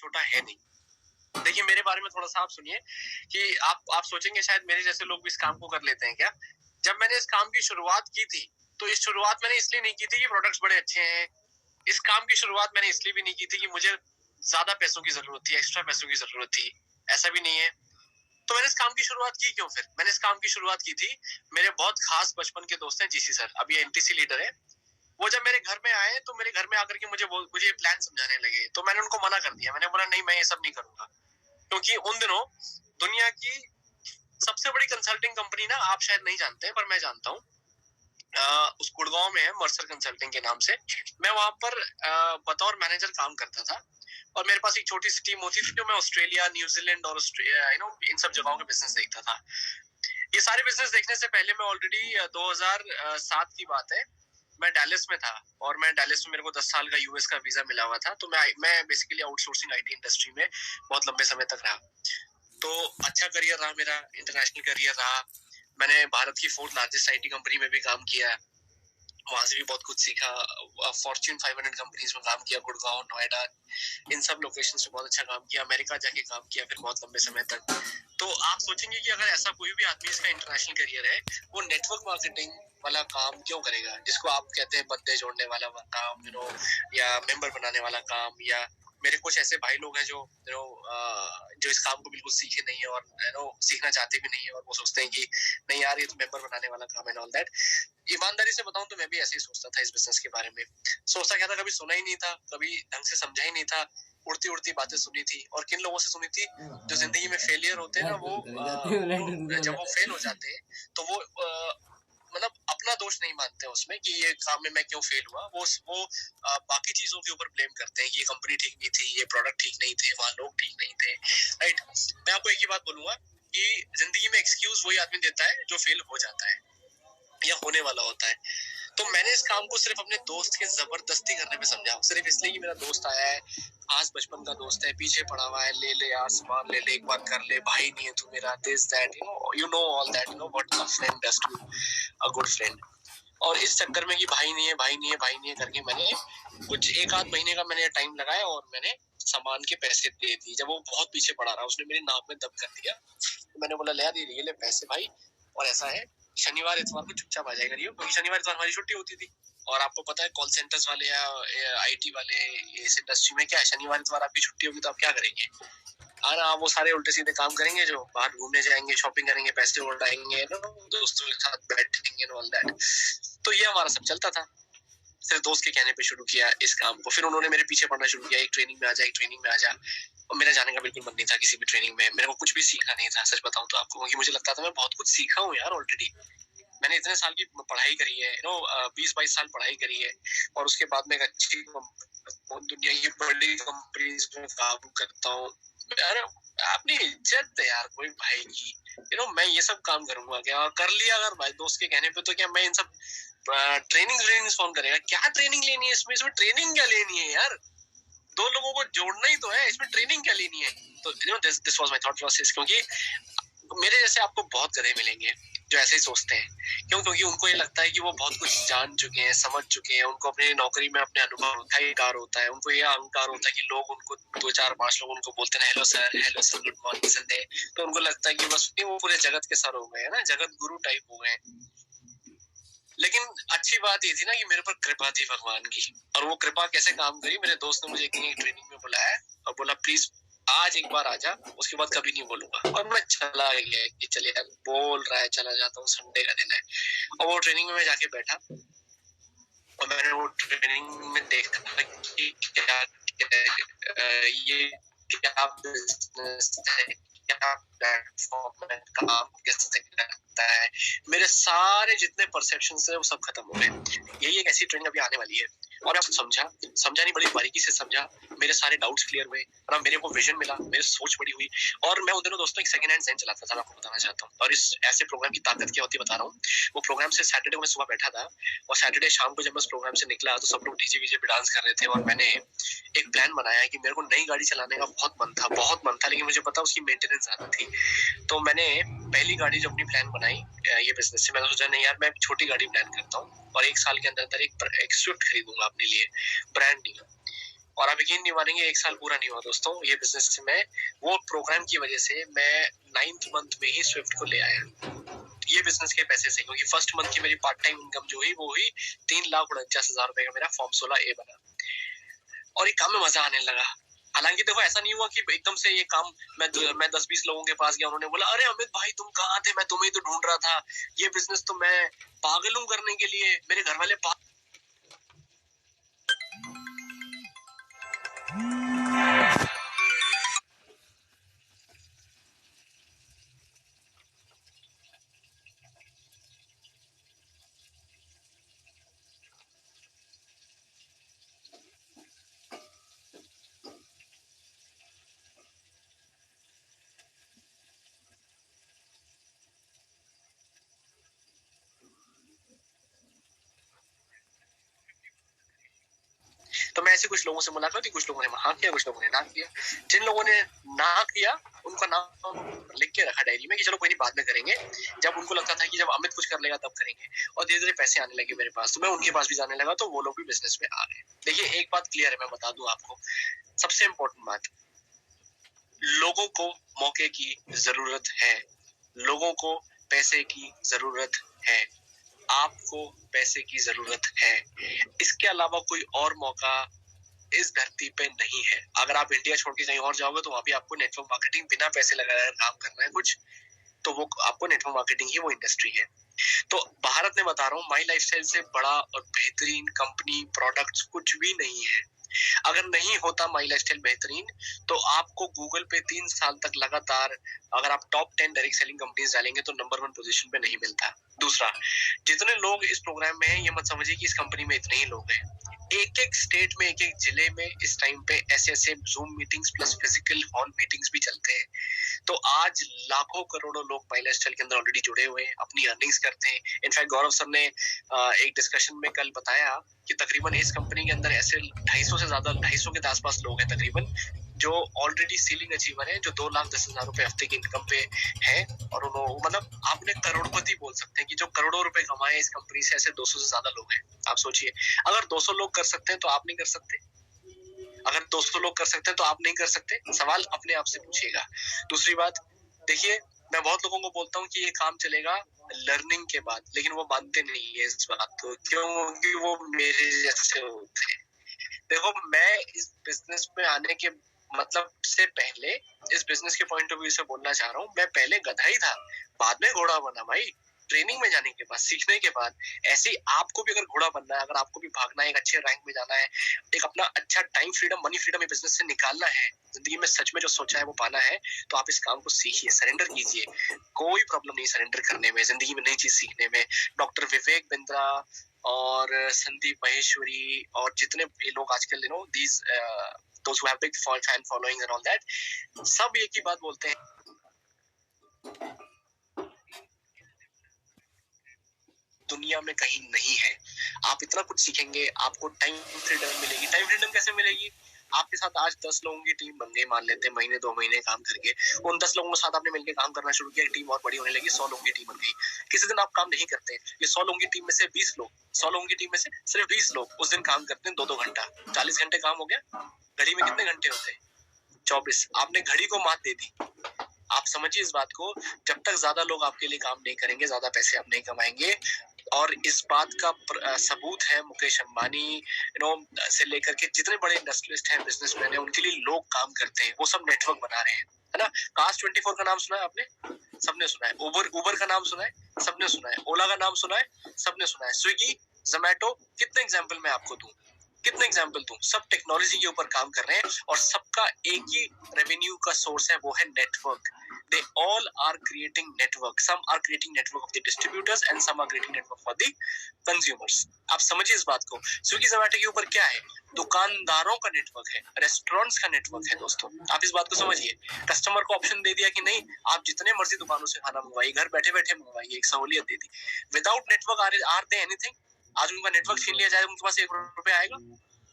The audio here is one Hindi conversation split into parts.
छोटा है नहीं। देखिए मेरे बारे में थोड़ा सा आप सुनिए कि आप सोचेंगे शायद मेरे जैसे लोग भी इस काम को कर लेते हैं क्या। जब मैंने इस काम की शुरुआत की थी तो इस शुरुआत मैंने इसलिए नहीं की थी कि प्रोडक्ट्स बड़े अच्छे हैं। इस काम की शुरुआत मैंने इसलिए भी नहीं की थी कि मुझे ज्यादा पैसों की जरूरत थी, एक्स्ट्रा पैसों की जरूरत थी, ऐसा भी नहीं है। तो मैंने इस काम की शुरुआत की क्यों? फिर मैंने इस काम की शुरुआत की थी, मेरे बहुत खास बचपन के दोस्त हैं जीसी सर, अभी एनटीसी लीडर है। वो जब मेरे घर में आए तो मेरे घर में आकर के मुझे प्लान समझाने लगे, तो मैंने उनको मना कर दिया। मैंने बोला नहीं, मैं ये सब नहीं करूंगा। क्योंकि उन दिनों दुनिया की सबसे बड़ी कंसल्टिंग कंपनी ना, आप शायद नहीं जानते पर मैं जानता हूँ, उस गुड़गांव में है, मर्सर कंसल्टिंग के नाम से। मैं वहां पर बतौर मैनेजर काम करता था और मेरे पास एक छोटी सी टीम होती थी जो मैं ऑस्ट्रेलिया, न्यूजीलैंड और इन सब जगहों के बिजनेस देखता था। ये सारे बिजनेस देखने से पहले मैं ऑलरेडी 2007 की बात है, मैं डैलिस में था और मैं डैलिस में मेरे को 10 साल का यूएस का वीजा मिला हुआ था। तो मैं बेसिकली आउटसोर्सिंग आईटी इंडस्ट्री में बहुत लंबे समय तक रहा। तो अच्छा करियर रहा मेरा, इंटरनेशनल करियर रहा। मैंने भारत की 4th लार्जेस्ट आईटी कंपनी में भी काम किया, वहां से भी बहुत कुछ सीखा। फॉर्च्यून 500 कंपनीज में काम किया, गुड़गांव, नोएडा, इन सब लोकेशन से बहुत अच्छा काम किया। अमेरिका जाके काम किया फिर बहुत लंबे समय तक। तो आप सोचेंगे कि अगर ऐसा कोई भी आदमी इसका इंटरनेशनल करियर है, वो नेटवर्क मार्केटिंग वाला काम क्यों करेगा, जिसको आप कहते हैं बंदे जोड़ने वाला काम, या मेंबर बनाने वाला काम। या मेरे कुछ ऐसे भाई लोग हैं जो इस काम को बिल्कुल सीखे नहीं है और सीखना चाहते भी नहीं है, और वो सोचते हैं कि नहीं यार ये तो मेंबर बनाने वाला काम है, ऑल दैट। ईमानदारी से बताऊं तो मैं भी ऐसे ही सोचता था इस बिजनेस के बारे में। सोचता क्या था, कभी सुना ही नहीं था, कभी ढंग से समझा ही नहीं था, उड़ती उड़ती बातें सुनी थी। और किन लोगों से सुनी थी? जो जिंदगी में फेलियर होते हैं ना, वो जब वो फेल हो जाते हैं तो वो मतलब अपना दोष नहीं मानते उसमें कि ये काम में मैं क्यों फेल हुआ। वो बाकी चीजों के ऊपर ब्लेम करते हैं कि ये कंपनी ठीक नहीं थी, ये प्रोडक्ट ठीक नहीं थे, वहाँ लोग ठीक नहीं थे, राइट। मैं आपको एक ही बात बोलूंगा कि जिंदगी में एक्सक्यूज वही आदमी देता है जो फेल हो जाता है या होने वाला होता है। तो मैंने इस काम को सिर्फ अपने दोस्त के जबरदस्ती करने में समझा, सिर्फ इसलिए कि मेरा दोस्त आया है, आज बचपन का दोस्त है, पीछे पड़ा हुआ है, ले ले यार सामान ले ले, एक बार कर ले, भाई नहीं है तू मेरा, this that, you know all that, what a friend does to a good friend. और इस चक्कर में कि भाई नहीं है, भाई नहीं है, भाई नहीं है करके मैंने कुछ 1-8 महीने का मैंने टाइम लगाया और मैंने सामान के पैसे दे दिए। जब वो बहुत पीछे पड़ा रहा, उसने मेरी नाक में दम कर दिया, तो मैंने बोला ले यार ये ले पैसे भाई, और ऐसा है शनिवार इतवार को चुपचाप आ जाया करिए, क्योंकि शनिवार इतवार हमारी छुट्टी होती थी। और आपको पता है कॉल सेंटर्स वाले या आईटी वाले इस इंडस्ट्री में क्या है, शनिवार इतवार आपकी छुट्टी होगी तो आप क्या करेंगे? आप वो सारे उल्टे सीधे काम करेंगे, जो बाहर घूमने जाएंगे, शॉपिंग करेंगे, पैसे उड़ाएंगे, दोस्तों के साथ बैठेंगे, ऑल दैट। तो ये हमारा सब चलता था। सिर्फ दोस्त के कहने पे शुरू किया इस काम को, फिर उन्होंने मेरे पीछे पड़ना शुरू किया, एक ट्रेनिंग में आ जा, एक ट्रेनिंग में आ जा। और मेरा जाने का बिल्कुल मन नहीं था किसी भी ट्रेनिंग में, मेरे को कुछ भी सीखना नहीं था, सच बताऊं तो आपको, क्योंकि मुझे लगता था मैं बहुत कुछ सीखा हूँ यार ऑलरेडी। मैंने इतने साल की पढ़ाई करी है, 20-22 साल पढ़ाई करी है, और उसके बाद में एक अच्छी दुनिया की बड़ी कंपनीज में काम करता हूँ। अरे अपनी इज्जत है यार कोई भाई की, मैं ये सब काम करूंगा क्या? कर लिया अगर भाई दोस्त के कहने पे, तो क्या मैं इन सब ट्रेनिंग कौन करेगा? क्या ट्रेनिंग लेनी है इसमें ट्रेनिंग क्या लेनी है यार? दो लोगों को जोड़ना ही तो है, इसमें ट्रेनिंग क्या लेनी है? तो this was my thought process. क्योंकि मेरे जैसे आपको बहुत गधे मिलेंगे जो ऐसे ही सोचते हैं। क्योंकि उनको ये लगता है कि वो बहुत कुछ जान चुके हैं, समझ चुके हैं, उनको अपनी नौकरी में अपने अहंकार होता है, उनको ये अहंकार होता है कि लोग उनको 2-4-5 लोग उनको बोलते हैं hello sir, good morning Sunday, तो उनको लगता है कि बस वो पूरे जगत के सर हो गए हैं ना, जगत गुरु टाइप हो गए। लेकिन अच्छी बात ये थी ना कि मेरे पर कृपा थी भगवान की, और वो कृपा कैसे काम करी, मेरे दोस्त ने मुझे एक ट्रेनिंग में बुलाया और बोला प्लीज आज एक बार आजा, उसके बाद कभी नहीं बोलूंगा। और मैं चला गया कि चले यार बोल रहा है, चला जाता हूँ, संडे का दिन है। और वो ट्रेनिंग में मैं जाके बैठा और मैंने वो ट्रेनिंग में देखा कि क्या ये क्या बिजनेस है, क्या प्लेटफॉर्म है, काम कैसे करता है। मेरे सारे जितने परसेप्शन है वो सब खत्म हो गए। यही एक ऐसी ट्रेनिंग अभी आने वाली है, और मैं समझा नहीं, बड़ी बारीकी से समझा, मेरे सारे डाउट्स क्लियर हुए, और मेरे को विजन मिला, मेरी सोच बड़ी हुई। और मैं उन दिनों दोस्तों एक सेकंड हैंड ज़ेन चलाता था, मैं आपको बताना चाहता हूँ। और इस ऐसे प्रोग्राम की ताकत क्या होती है बता रहा हूँ। वो प्रोग्राम से सैटरडे को मैं सुबह बैठा था, और सैटरडे शाम को जब मैं उस प्रोग्राम से निकला तो सब लोग डीजे वीजे पे डांस कर रहे थे, और मैंने एक प्लान बनाया कि मेरे को नई गाड़ी चलाने का बहुत मन था, लेकिन मुझे पता उसकी मेंटेनेंस ज्यादा थी। तो मैंने पहली गाड़ी जो अपनी प्लान बनाई ये बिजनेस से, मैंने सोचा नहीं यार मैं छोटी गाड़ी प्लान करता हूँ, और 1 साल के अंदर एक स्विफ्ट खरीदूंगा अपने लिए, ब्रांड न्यू। और आप यकीन नहीं मानेंगे, 1 साल पूरा नहीं हुआ दोस्तों ये बिजनेस से मैं, वो प्रोग्राम की वजह से मैं 9th मंथ में ही स्विफ्ट को ले आया, ये बिजनेस के पैसे से, क्योंकि फर्स्ट मंथ की मेरी पार्ट टाइम इनकम जो हुई वो हुई 3,49,000 रुपए का मेरा फॉर्म 16A बना, और ये काम में मजा आने लगा। हालांकि देखो ऐसा नहीं हुआ कि एकदम से ये काम मैं 10-20 लोगों के पास गया, उन्होंने बोला अरे अमित भाई तुम कहाँ थे, मैं तुम्हें तो ढूंढ रहा था, ये बिजनेस तो मैं पागल हूँ करने के लिए, मेरे घर वाले तो मैं ऐसे कुछ लोगों से मुलाकात हुई, कुछ लोगों ने हाँ किया, कुछ लोगों ने ना किया। जिन लोगों ने ना किया उनका नाम लिख के रखा डायरी में कि चलो कोई नहीं बाद में करेंगे, जब उनको लगता था कि जब अमित कुछ कर लेगा तब करेंगे, और धीरे धीरे पैसे आने लगे मेरे पास, तो मैं उनके पास भी जाने लगा, तो वो लोग भी बिजनेस में आ गए। देखिए एक बात क्लियर है, मैं बता दूं आपको, सबसे इम्पोर्टेंट बात, लोगों को मौके की जरूरत है, लोगों को पैसे की जरूरत है, आपको पैसे की जरूरत है, इसके अलावा कोई और मौका इस धरती पे नहीं है। अगर आप इंडिया छोड़ के कहीं और जाओगे तो वहां भी आपको नेटवर्क मार्केटिंग बिना पैसे लगाए काम करना है कुछ, तो वो आपको नेटवर्क मार्केटिंग ही वो इंडस्ट्री है। तो भारत में बता रहा हूँ, माई लाइफस्टाइल से बड़ा और बेहतरीन कंपनी प्रोडक्ट्स कुछ भी नहीं है। अगर नहीं होता माई लाइफस्टाइल बेहतरीन, तो आपको गूगल पे 3 साल तक लगातार अगर आप टॉप 10 डायरेक्ट सेलिंग कंपनीज डालेंगे तो नंबर 1 पोजीशन पे नहीं मिलता। दूसरा, जितने लोग इस प्रोग्राम में हैं, ये मत समझिए कि इस कंपनी में इतने ही लोग हैं, एक एक स्टेट में, एक एक जिले में इस टाइम पे ऐसे zoom meetings plus physical hall meetings भी चलते हैं। तो आज लाखों करोड़ों लोग माई लाइफस्टाइल के अंदर ऑलरेडी जुड़े हुए हैं, अपनी अर्निंग्स करते हैं। इनफैक्ट गौरव सर ने एक डिस्कशन में कल बताया कि तकरीबन इस कंपनी के अंदर ऐसे 250 से ज्यादा, 250 के आसपास लोग हैं तकरीबन, जो ऑलरेडी सीलिंग अचीवर है, जो 2,10,000 रुपए हफ्ते की इनकम पे है, और उन्होंने मतलब आपने करोड़पति बोल सकते हैं कि जो करोड़ों रुपए कमाए इस कंपनी से, ऐसे 200 से ज्यादा लोग हैं। आप सोचिए, अगर 200 लोग कर सकते हैं तो आप नहीं कर सकते? अगर 200 लोग कर सकते हैं तो आप नहीं कर सकते? सवाल अपने आप से पूछिएगा। दूसरी बात देखिए, मैं बहुत लोगों को बोलता हूँ कि ये काम चलेगा लर्निंग के बाद, लेकिन वो मानते नहीं है इस बात को, क्योंकि वो मेरे जैसे होते हैं। देखो मैं इस बिजनेस में आने के मतलब से पहले, इस बिजनेस के पॉइंट ऑफ व्यू से बोलना चाह रहा हूँ, मैं पहले गधा ही था, बाद में घोड़ा बना भाई। ट्रेनिंग में जाने के बाद, सीखने के बाद, ऐसे ही आपको भी अगर घोड़ा बनना है, अगर आपको भी भागना है, एक अच्छे रैंक में जाना है, एक अपना अच्छा टाइम फ्रीडम, मनी फ्रीडम ये बिजनेस से निकालना है, जिंदगी में सच में जो सोचा है वो पाना है, तो आप इस काम को सीखिए, सरेंडर कीजिए। कोई प्रॉब्लम नहीं सरेंडर करने में, जिंदगी में नई चीज सीखने में। डॉक्टर विवेक बिंद्रा और संदीप महेश्वरी और जितने ये लोग आजकल you know these those who have big fan following and all that, सब एक ही बात बोलते हैं, दुनिया में कहीं नहीं है। आप इतना कुछ सीखेंगे, आपको टाइम फ्रीडम मिलेगी। टाइम फ्रीडम कैसे मिलेगी? आपके साथ आज 10 लोगों की टीम बन गई, मान लेते हैं महीने 2 महीने काम करके, उन 10 लोगों के साथ आपने मिलकर काम करना शुरू किया, टीम और बड़ी होने लगी, 100 लोगों की टीम बन गई। किसी दिन आप काम नहीं करते, ये 100 लोगों की टीम में से 20 लोग, 100 लोगों की टीम में से सिर्फ 20 लोग उस दिन काम करते हैं 2-2 घंटा, 40 घंटे काम हो गया। घड़ी में कितने घंटे होते हैं? 24। आपने घड़ी को मात दे दी। आप समझिए इस बात को, जब तक ज्यादा लोग आपके लिए काम नहीं करेंगे, ज्यादा पैसे आप नहीं कमाएंगे। और इस बात का सबूत है, मुकेश अंबानी से लेकर के जितने बड़े इंडस्ट्रियलिस्ट हैं, बिजनेसमैन हैं, उनके लिए लोग काम करते हैं, वो सब नेटवर्क बना रहे हैं, है ना। कास्ट 24 का नाम सुना है आपने? सबने सुना है। उबर का नाम सुना है? सबने सुना है। ओला का नाम सुना है? सबने सुना है। स्विगी, जोमैटो, कितने एग्जाम्पल मैं आपको दूं, कितने एग्जाम्पल दूं? सब टेक्नोलॉजी के ऊपर काम कर रहे हैं, और सबका एक ही रेवेन्यू का सोर्स है, वो है network. They all are creating network. Some are creating network of the distributors and some are creating network for the consumers. आप समझिए इस बात को। स्विगी जोमैटो के ऊपर क्या है? दुकानदारों का नेटवर्क है, रेस्टोरेंट्स का नेटवर्क है दोस्तों। आप इस बात को समझिए। कस्टमर को ऑप्शन दे दिया कि नहीं, आप जितने मर्जी दुकानों से खाना मंगवाइए, घर बैठे बैठे मंगवाइए, एक सहूलियत दे दी। Without network are they anything? आज उनका नेटवर्क छीन लिया जाए, उनके पास 1 रुपया आएगा?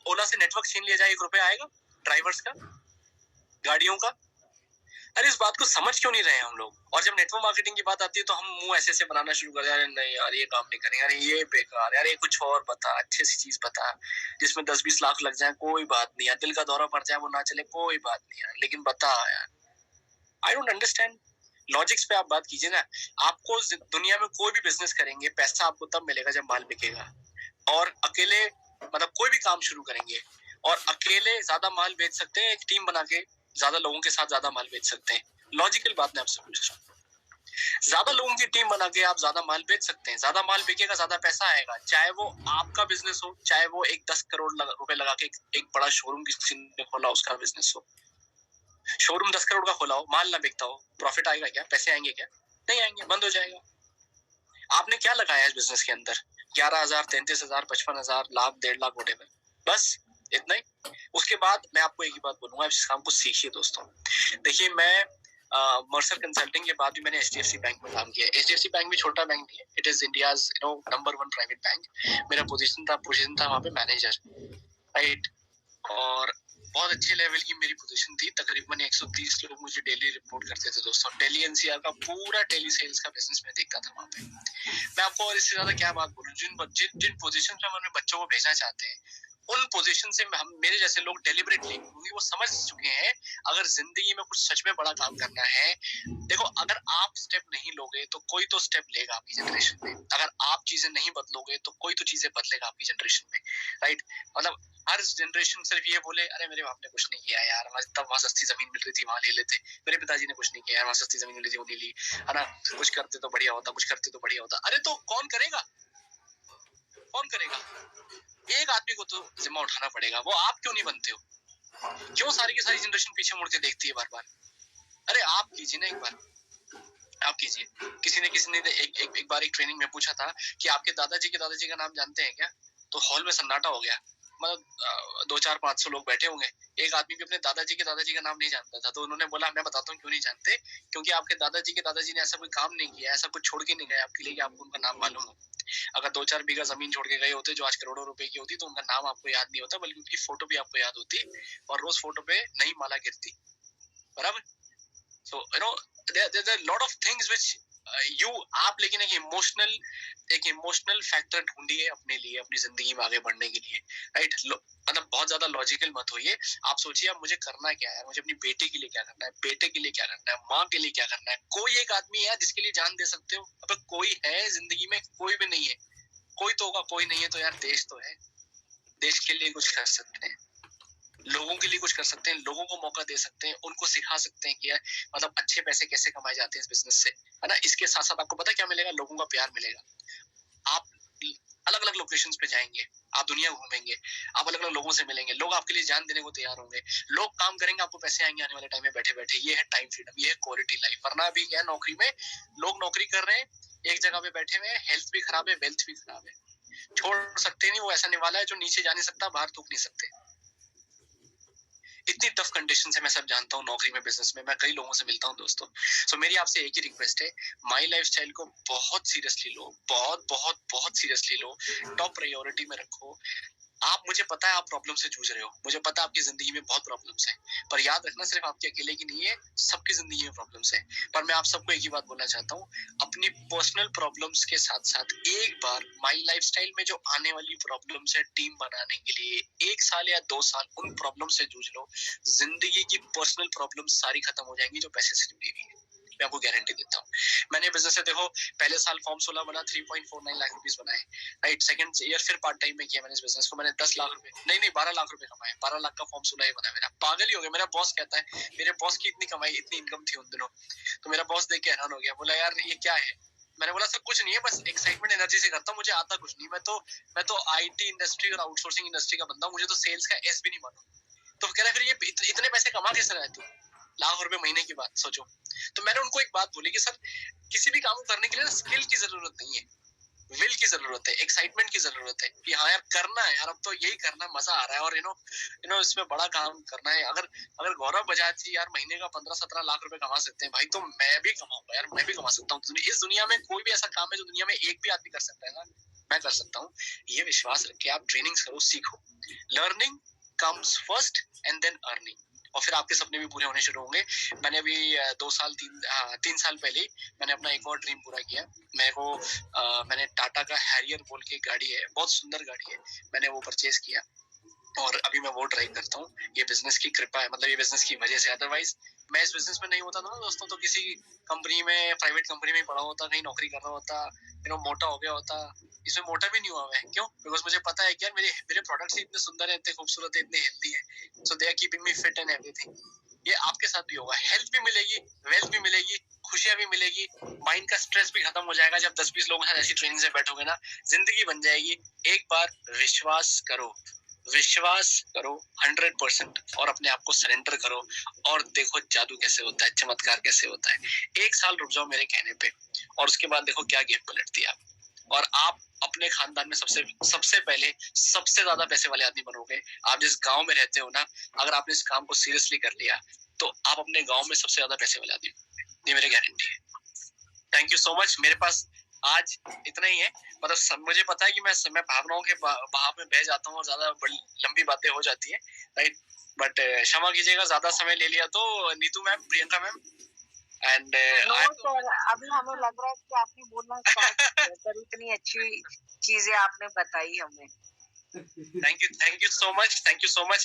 ओला से नेटवर्क छीन लिया जाए, 1 रुपया आएगा ड्राइवर्स का, गाड़ियों का? अरे इस बात को समझ क्यों नहीं रहे हम लोग? और जब नेटवर्क मार्केटिंग की बात आती है तो हम मुंह ऐसे ऐसे बनाना शुरू कर देते हैं, नहीं यार ये काम नहीं करेंगे, अरे ये बेकार, यार ये कुछ और बता, अच्छी सी चीज बता जिसमें 10-20 लाख लग जाए, कोई बात नहीं यार, दिल का दौरा पड़ जाए वो ना चले, कोई बात नहीं यार, लेकिन बता यार। I don't understand. लॉजिक्स पे आप बात कीजिए ना। आपको दुनिया में कोई भी बिजनेस करेंगे, पैसा आपको तब मिलेगा जब माल बिकेगा। और अकेले मतलब कोई भी काम शुरू करेंगे और अकेले ज्यादा माल बेच सकते हैं, एक टीम बना के ज्यादा लोगों के साथ ज्यादा माल बेच सकते हैं। लॉजिकल बात मैं आपसे पूछ रहा हूँ। ज्यादा लोगों की टीम बना के आप ज्यादा माल बेच सकते हैं, ज्यादा माल बिकेगा, ज्यादा पैसा आएगा, चाहे वो आपका बिजनेस हो, चाहे वो एक 10 करोड़ रुपए लगा के एक बड़ा शोरूम किसी ने खोला उसका बिजनेस हो। शोरूम 10 करोड़ का खोला हो, माल ना बिकता हो, प्रॉफिट आएगा क्या? पैसे आएंगे क्या? नहीं आएंगे, बंद हो जाएगा। आपने क्या लगाया इस बिजनेस के अंदर? 11,000, 33,000, 55,000, लाख, 1.5 लाख, व्हाटएवर, बस इतना ही। उसके बाद मैं आपको एक ही बात बोलूंगा, इस काम को सीखिए दोस्तों। देखिए मैं मर्सर कंसल्टिंग के बाद भी मैंने HDFC बैंक में काम किया। HDFC बैंक भी छोटा बैंक नहीं है, it is India's number 1 private bank. मेरा पोजीशन था वहाँ पे मैनेजर, राइट। और बहुत अच्छे लेवल की मेरी पोजीशन थी, तकरीबन 130 लोग मुझे डेली रिपोर्ट करते थे दोस्तों। टेली NCR का पूरा टेली सेल्स का बिजनेस मैं देखता था वहाँ पे। मैं आपको और इससे ज्यादा क्या बात बोलूं, जिन पोजीशन पे हम अपने बच्चों को भेजना चाहते हैं, उन पोजीशन से हम मेरे जैसे लोग डेलिबरेटली, क्योंकि वो समझ चुके हैं अगर जिंदगी में कुछ सच में बड़ा काम करना है, देखो अगर आप स्टेप नहीं लोगे तो कोई तो स्टेप लेगा आपकी जनरेशन में। अगर आप चीजें नहीं बदलोगे तो कोई तो चीजें बदलेगा आपकी जनरेशन में, राइट। मतलब हर जनरेशन सिर्फ ये बोले, अरे मेरे बाप ने कुछ नहीं किया यार, तब वहां सस्ती जमीन मिल रही थी वहां ले लेते, मेरे पिताजी ने कुछ नहीं किया यार, वहां सस्ती जमीन मिल रही थी वो नहीं ली, है ना, कुछ करते तो बढ़िया होता, कुछ करते तो बढ़िया होता। अरे तो कौन करेगा? कौन करेगा? एक आदमी को तो जिम्मा उठाना पड़ेगा, वो आप क्यों नहीं बनते हो? क्यों सारी की सारी जनरेशन पीछे मुड़ के देखती है बार बार? अरे आप कीजिए ना एक बार, आप कीजिए। किसी ने एक बार एक ट्रेनिंग में पूछा था कि आपके दादाजी का नाम जानते हैं क्या? तो हॉल में सन्नाटा हो गया, मतलब 200-400-500 लोग बैठे होंगे, एक आदमी भी अपने दादाजी के नाम नहीं जानता था। तो उन्होंने बोला मैं बताता हूँ क्यों नहीं जानते, क्योंकि आपके दादाजी ने ऐसा कोई काम नहीं किया, ऐसा कुछ छोड़ के नहीं गया आपके लिए कि आपको उनका नाम मालूम हो। अगर 2-4 बीघा जमीन छोड़ के गए होते जो आज करोड़ों रुपए की होती, तो उनका नाम आपको याद नहीं होता, बल्कि उनकी फोटो भी आपको याद होती, और रोज फोटो पे नई माला गिरती, बराबर। So there's a lot of things which आप लेकिन एक इमोशनल फैक्टर ढूंढिए अपने लिए, अपनी जिंदगी में आगे बढ़ने के लिए, राइट। मतलब बहुत ज्यादा लॉजिकल मत होइए। आप सोचिए अब मुझे करना क्या है, मुझे अपनी बेटे के लिए क्या करना है, बेटे के लिए क्या करना है, माँ के लिए क्या करना है। कोई एक आदमी है जिसके लिए जान दे सकते हो? अब कोई है जिंदगी में? कोई भी नहीं है। कोई तो होगा, कोई नहीं है तो यार देश तो है, देश के लिए कुछ कर सकते हैं, लोगों के लिए कुछ कर सकते हैं, लोगों को मौका दे सकते हैं, उनको सिखा सकते हैं कि यार मतलब अच्छे पैसे कैसे कमाए जाते हैं इस बिजनेस से, है ना। इसके साथ साथ आपको पता क्या मिलेगा? लोगों का प्यार मिलेगा। आप अलग अलग लोकेशंस पे जाएंगे, आप दुनिया घूमेंगे, आप अलग अलग लोगों से मिलेंगे, लोग आपके लिए जान देने को तैयार होंगे, लोग काम करेंगे, आपको पैसे आएंगे आने वाले टाइम में बैठे बैठे। ये है टाइम फ्रीडम, ये है क्वालिटी लाइफ। वरना अभी क्या है, नौकरी में लोग नौकरी कर रहे हैं, एक जगह पे बैठे हुए हैं, हेल्थ भी खराब है, वेल्थ भी खराब है, छोड़ सकते नहीं। वो ऐसा निवाला है जो नीचे जा नहीं सकता, बाहर थूक नहीं सकते। इतनी टफ कंडीशन है, मैं सब जानता हूँ। नौकरी में, बिजनेस में मैं कई लोगों से मिलता हूँ दोस्तों। सो मेरी आपसे एक ही रिक्वेस्ट है, माई लाइफस्टाइल को बहुत सीरियसली लो, बहुत बहुत बहुत सीरियसली लो, टॉप प्रायोरिटी में रखो। आप, मुझे पता है आप प्रॉब्लम से जूझ रहे हो, मुझे पता है आपकी जिंदगी में बहुत प्रॉब्लम्स हैं, पर याद रखना सिर्फ आपकी अकेले की नहीं है, सबकी जिंदगी में प्रॉब्लम्स हैं। पर मैं आप सबको एक ही बात बोलना चाहता हूँ, अपनी पर्सनल प्रॉब्लम्स के साथ साथ एक बार माई लाइफस्टाइल में जो आने वाली प्रॉब्लम्स है, टीम बनाने के लिए 1 साल या 2 साल उन प्रॉब्लम से जूझ लो। जिंदगी की पर्सनल प्रॉब्लम सारी खत्म हो जाएंगी जो पैसे से जुड़ी हुई है, मैं आपको गारंटी देता हूँ। मैंने बिजनेस से देखो, पहले साल फॉर्म 16 बना, 3.49 लाख रुपीस बनाए, राइट। सेकंड ईयर फिर पार्ट टाइम में किया मैंने इस बिजनेस को, मैंने 10 लाख रुपए नहीं 12 लाख रुपए कमाए। 12 लाख का फॉर्म 16 ही बना मेरा। पागल ही हो गया। मेरा बॉस कहता है, मेरे बॉस की इतनी कमाई, इतनी इनकम थी उन दिनों, तो मेरा बॉस देख के हैरान हो गया, बोला यार ये क्या है। मैंने बोला सर कुछ नहीं है, बस एक्साइटमेंट एनर्जी से करता हूँ, मुझे आता कुछ नहीं, मैं तो IT इंडस्ट्री और आउटसोर्सिंग इंडस्ट्री का बंदा हूँ, मुझे तो सेल्स का एस भी नहीं मालूम। तो कह रहा फिर ये इतने पैसे कमा कैसे रहा है तू, लाख रुपए महीने की बात सोचो। तो मैंने उनको एक बात बोली कि सर किसी भी काम को करने के लिए ना स्किल की जरूरत नहीं है, विल की जरूरत है, एक्साइटमेंट की जरूरत है कि हाँ यार करना है यार, अब तो यही करना है, मजा आ रहा है, और यू नो इसमें बड़ा काम करना है। अगर गौरव बजाज जी यार महीने का 15-17 लाख रुपए कमा सकते हैं भाई, तो मैं भी कमाऊंगा यार, मैं भी कमा सकता हूँ। इस दुनिया में कोई भी ऐसा काम है जो दुनिया में एक भी आदमी कर सकता है ना, मैं कर सकता हूँ। ये विश्वास रख के आप ट्रेनिंग करो, सीखो। Learning comes first and then earning. और फिर आपके सपने भी पूरे होने शुरू होंगे। मैंने अभी 3 साल पहले मैंने अपना एक और ड्रीम पूरा किया। मैंने टाटा का हैरियर बोल के गाड़ी है, बहुत सुंदर गाड़ी है, मैंने वो परचेज किया और अभी मैं वो ड्राइव करता हूँ। ये बिजनेस की कृपा है, मतलब ये बिजनेस की वजह से। अदरवाइज मैं इस बिजनेस में नहीं होता था ना दोस्तों, तो किसी कंपनी में, प्राइवेट कंपनी में पड़ा होता, कहीं नौकरी कर रहा होता, मोटा हो गया होता। इसमें मोटा भी नहीं हुआ मैं, क्यों? बिकॉज मुझे पता है कि यार मेरे प्रोडक्ट्स इतने सुंदर है, इतने खूबसूरत है, इतने हेल्दी है, so they are keeping me fit and everything. ये आपके साथ भी होगा, हेल्थ भी मिलेगी, वेल्थ भी मिलेगी, खुशियां भी मिलेगी, माइंड का स्ट्रेस भी खत्म हो जाएगा। जब 10-20 लोगों के साथ ऐसी ट्रेनिंग से बैठोगे ना, जिंदगी बन जाएगी। एक बार विश्वास करो 100% और अपने आप को सरेंडर करो और देखो जादू कैसे होता है, चमत्कार कैसे होता है। 1 साल रुक जाओ मेरे कहने पे और उसके बाद देखो क्या गेम पलट दिया। और आप अपने खानदान में सबसे पहले सबसे ज्यादा पैसे वाले आदमी बनोगे। आप जिस गांव में रहते हो ना, अगर आपने इस काम को सीरियसली कर लिया तो आप अपने गांव में सबसे ज्यादा पैसे वाले आदमी बनोगे, ये मेरी गारंटी है। Thank you so much. मेरे पास आज इतना ही है। मतलब मुझे पता है कि मैं भावनाओं के बहाव में बह जाता हूँ और ज्यादा लंबी बातें हो जाती है, राइट? बट क्षमा कीजिएगा, ज्यादा समय ले लिया तो। Neetu ma'am, Priyanka ma'am and sir, अभी हमें लग रहा है कि आपने बोलना स्टार्ट किया, सर इतनी अच्छी चीजें आपने बताई हमें। Thank you so much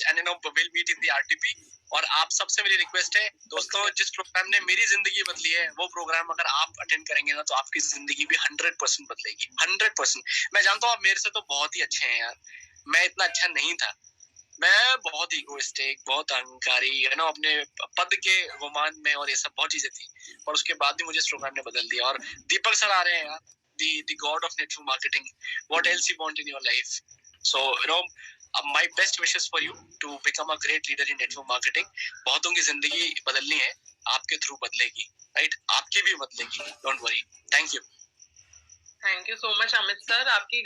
and will meet in the RTP. और आप सबसे मेरी रिक्वेस्ट है दोस्तों, जिस प्रोग्राम ने मेरी जिंदगी बदली है, वो प्रोग्राम अगर आप अटेंड करेंगे ना, तो आपकी जिंदगी भी 100% बदलेगी, 100%। मैं जानता हूँ आप मेरे से तो बहुत ही अच्छे हैं यार, मैं इतना अच्छा नहीं था। मैं बहुत इगोइस्टिक, बहुत अहंकारी, अपने पद के गुमान में, और ये सब बहुत चीजें थी। और उसके बाद भी मुझे इस प्रोग्राम ने बदल दिया। और दीपक सर आ रहे हैं यार, the god of network marketing. What else you want in your life? So my best wishes for you to become a great leader in network marketing. बहुतों की जिंदगी बदलनी है, आपके थ्रू बदलेगी, राइट? आपकी भी बदलेगी, don't worry. Thank you so much Amit sir, आपकी